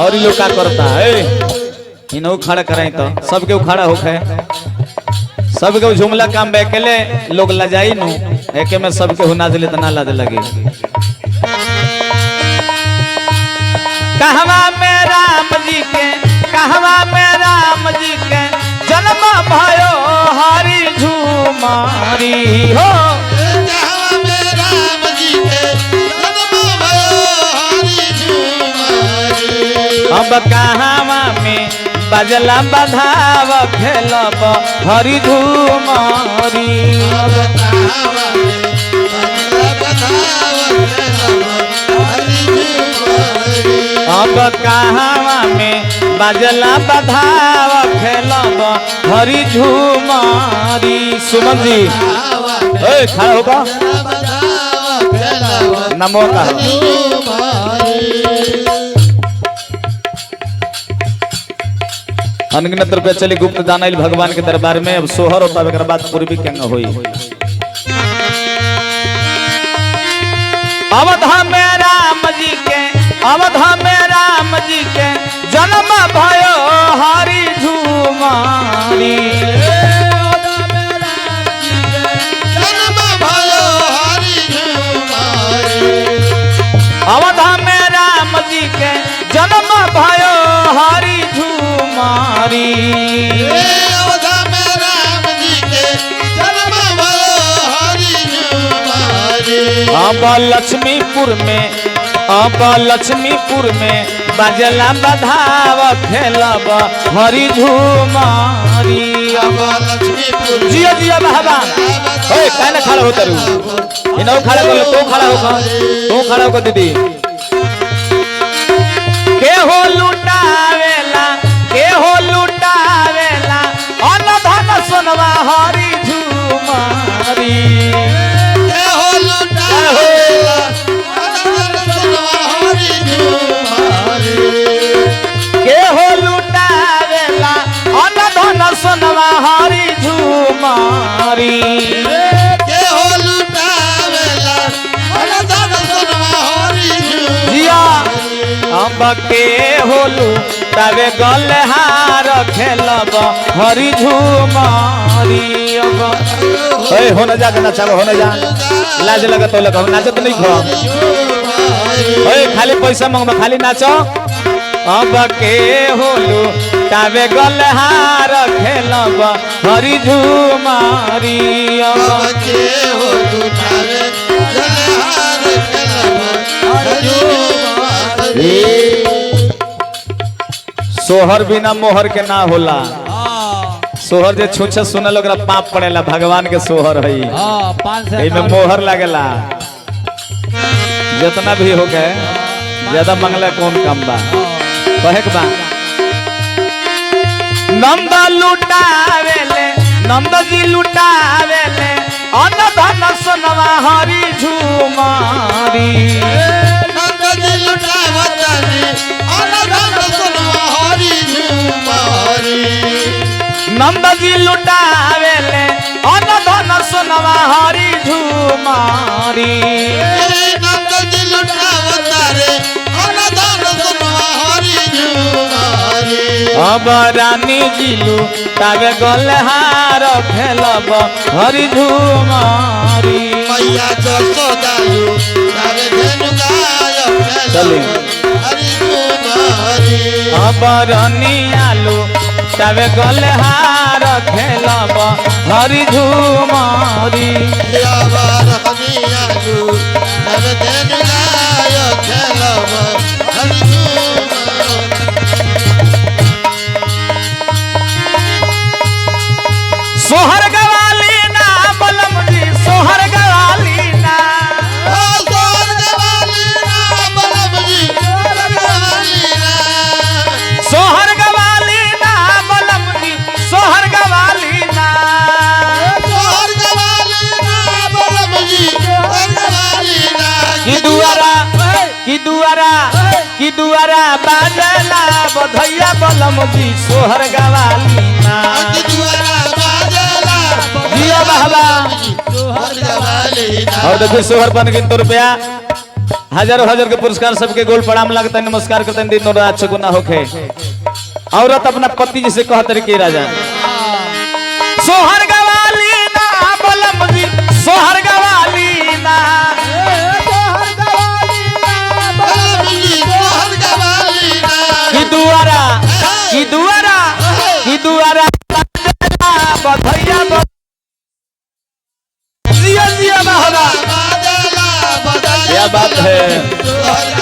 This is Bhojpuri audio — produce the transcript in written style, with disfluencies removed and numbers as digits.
और लोग का करता है इन्हों खड़ा कराई तो सबके खड़ा होके सबके झुमला काम बेकेले लोग लजाई नु एके में सबके हुना दिले तना लाज लगे कहवा में राम जी के कहवा में राम जी के जन्म भयो हरि झूमारी हो कहवा में राम जी के जन्म भयो हरि झूमारी अब कहवा में बजला बधाव खेलब हरि झूमारी अब कहवा में बजला बधाव खेलब हरि झूमारी अब कहवा में बजला बधाव खेलब हरि झूमारी सुमन जी खड़ा होगा नमो का अनगिनत रुपया चली गुप्त दान भगवान के दरबार में अब सोहर होता है बाद पूर्वी केंग होई अवधा में राम जी के अवधा में राम जी के जन्म भयो हरि झूमारी जन्म भयो हरि झूमारी अवधा में राम जी के जन्म भयो हरि झूमारी अवधा में राम जी के जन्म भयो हरि झूमारी अब लक्ष्मीपुर में बजला बधाव खेलब हरि झूमारी अब लक्ष्मीपुर जिया जिया बहबा ओए काहे ना खड़ा होता रू इनो खड़ा कर तो खड़ा होगा तू खड़ा होगा दीदी के हो लुटावेला अन्न धन सोनवा हरि झूमारी के हो लुटावेला अनंत सोनवा हरि झूमारी के हो लुटावेला अन्न धन सोनवा हरि झूमारी के हो लुटावेला अनंत सोनवा हरि जिया झूमारी अब के होलू तबे गलहार खेलब हरि झूमारी अब ओए होने जा के नचाबो होने जा लाज लगा तो लगा नाचत नहीं खो ओए खाली पैसा मांगबा खाली नाचो अब के होलू तबे गलहार खेलब हरि झूमारी अब के हो लुटावे जलहार खेलब हरि झूमारी सोहर बिना मोहर के ना होला सोहर जे छूछे सुनल ओकरा पाप पड़ेला भगवान के सोहर है में मोहर लगेला जितना भी हो गए ज्यादा मंगला कौन काम बा कहे के बा नंद लुटावेले नंद जी लुटावेले अन्न धन सोनवा हरि झूमारी नंद जी लुटावतानी अनंत सोनवा हरि झूमारी नंद जी लुटावेले अन्न धन सोनवा हरि झूमारी नंद जी लुटावतारे अनंत सोनवा हरि झूमारी अब रानी जिलू तबे गलहार खेलब हरि झूमारी मैया जसोदालू तारे धेनु गाय चली हरि झूमारी अब रानी आलू तबे गलहार खेलब हरि झूमारी यावर हमियालू तारे धेनु गाय खेलब हरि झूमारी सोहर गवाली ना बलम जी सोहर गवाली ना सोहर गवाली ना बलम जी सोहर गवाली ना की दुआरा बाजला बधैया बलम जी सोहर गवाली ना जिया बहबा और देखिए सोहर बन 2 रुपया हजारों हजार के पुरस्कार सबके गोल प्रणाम लगता है, नमस्कार करते हैं, दिन और रात गुना होके। औरत अपना पति जिसे कहते रहे कि राजा सोहर गवाली ना बोलम जी, सोहर गवाली ना, की दुआरा की दुआरा की दुआरा बधैया जिया जिया बहरा। क्या बात है।